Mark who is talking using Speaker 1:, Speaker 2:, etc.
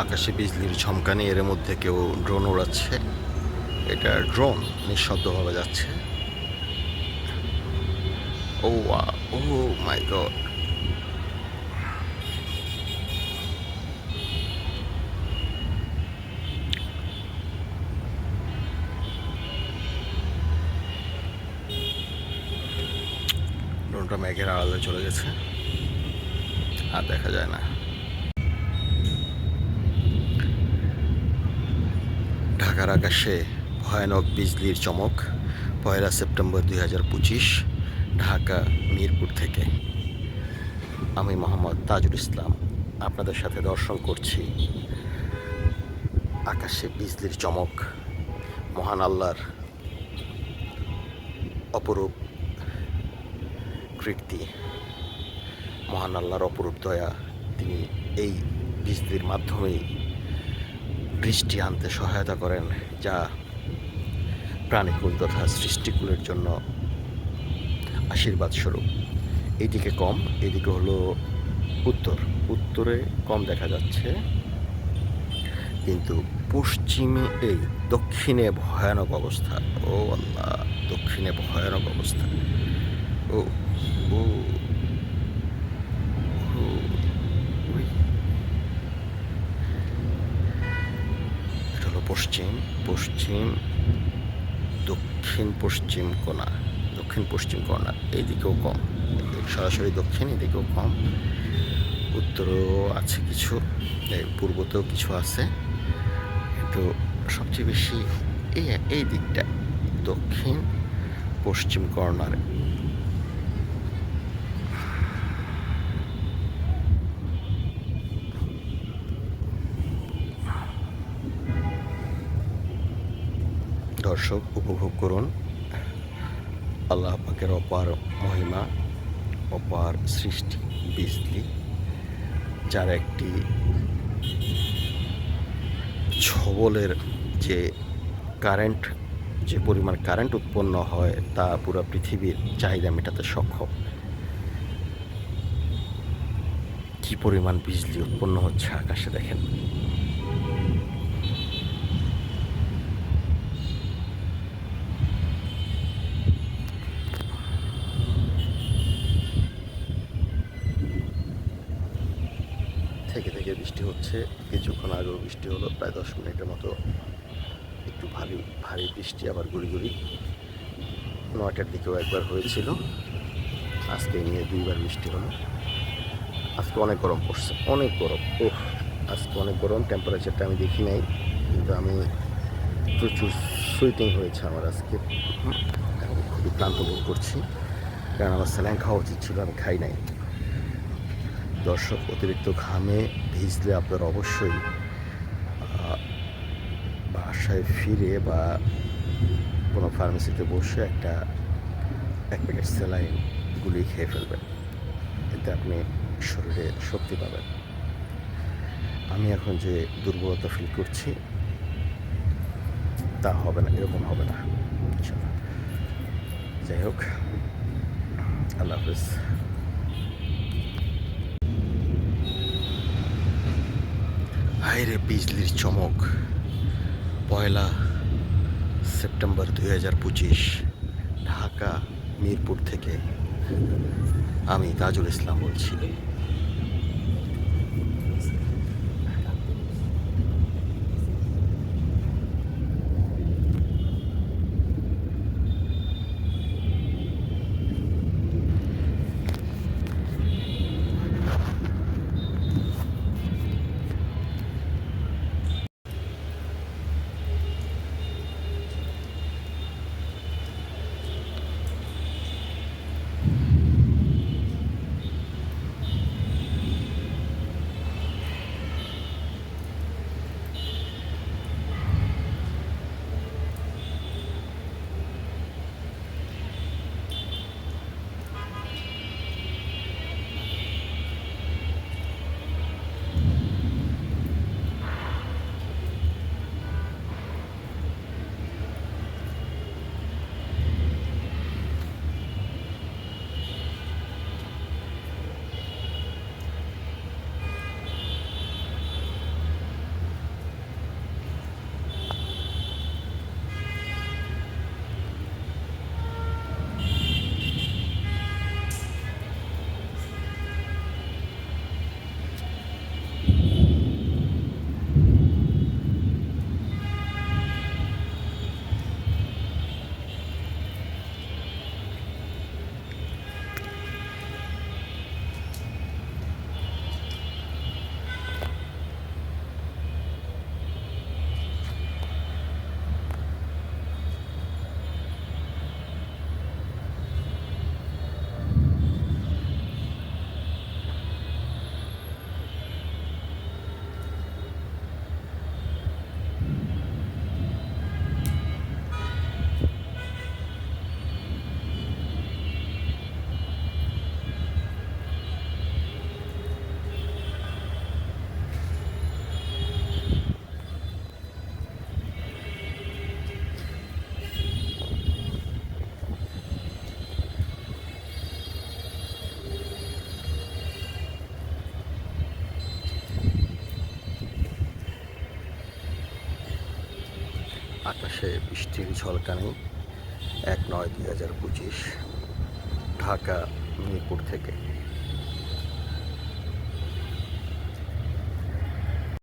Speaker 1: আকাশে বিজলির ঝমকানি, এর মধ্যে কেউ ড্রোন উড়াচ্ছে। এটা ড্রোন নিঃশব্দভাবে যাচ্ছে। ও ও মাই গড! ড্রোনটা মেঘের আড়ালে চলে গেছে, আর দেখা যায় না। ঢাকার আকাশে ভয়ানক বিজলির চমক। 1 সেপ্টেম্বর 2025, ঢাকা মিরপুর থেকে আমি মোহাম্মদ তাজুল ইসলাম আপনাদের সাথে দর্শন করছি আকাশে বিজলির চমক। মহান আল্লাহর অপরূপ কীর্তি, মহান আল্লাহর অপরূপ দয়া। তিনি এই বিজলির মাধ্যমেই বৃষ্টি আনতে সহায়তা করেন, যা প্রাণীকুল তথা সৃষ্টিকুলের জন্য আশীর্বাদ স্বরূপ। এইদিকে কম, এদিকে হলো উত্তরে কম দেখা যাচ্ছে, কিন্তু পশ্চিমে দক্ষিণে ভয়ানক অবস্থা। ও আল্লাহ, দক্ষিণে ভয়ানক অবস্থা। ও ও এটা হলো পশ্চিম দক্ষিণ পশ্চিম কোণা। এইদিকেও কম, সরাসরি দক্ষিণ, এদিকেও কম। উত্তরেও আছে কিছু, পূর্বতেও কিছু আছে, কিন্তু সবচেয়ে বেশি এই দিকটা, দক্ষিণ পশ্চিম কর্নারে। দর্শক উপভোগ করুন আল্লাহ পাকের অপার মহিমা, অপার সৃষ্টি বিজলি, যার একটি ছবলের যে কারেন্ট, যে পরিমাণ কারেন্ট উৎপন্ন হয় তা পুরো পৃথিবীর চাহিদা মেটাতে সক্ষম। কি পরিমাণ বিজলি উৎপন্ন হচ্ছে আকাশে দেখেন। থেকে থেকে বৃষ্টি হচ্ছে, কিছুক্ষণ আগেও বৃষ্টি হলো, প্রায় 10 মিনিটের মতো একটু ভারী বৃষ্টি, আবার গুড়ি 9টার দিকেও একবার হয়েছিল। আজকে নিয়ে 2বার বৃষ্টি হলো। আজকে অনেক গরম পড়ছে, অনেক গরম। আজকে অনেক গরম, টেম্পারেচারটা আমি দেখি নাই, কিন্তু আমি প্রচুর সুইটিং হয়েছে আমার আজকে। আমি খুবই ক্লান্ত বোধ করছি, কারণ আমার স্যালাইন খাওয়া উচিত ছিল, আমি খাই নাই। দর্শক, অতিরিক্ত ঘামে ভিজলে আপনার অবশ্যই বাসায় ফিরে বা কোনো ফার্মেসিতে বসে এক প্যাকেট স্যালাইন গুলি খেয়ে ফেলবেন, এতে আপনি শরীরে শক্তি পাবেন। আমি এখন যে দুর্বলতা ফিল করছি তা হবে না, এরকম হবে না। যাই হোক, আল্লাহ হাফিজ। হায়রে বিজলির চমক! 1 সেপ্টেম্বর 2025, ঢাকা মিরপুর থেকে আমি তাজুল ইসলাম বলছি। আকাশে বৃষ্টির ঝলকানি ১/৯/২০২৫ ঢাকা মিরপুর থেকে।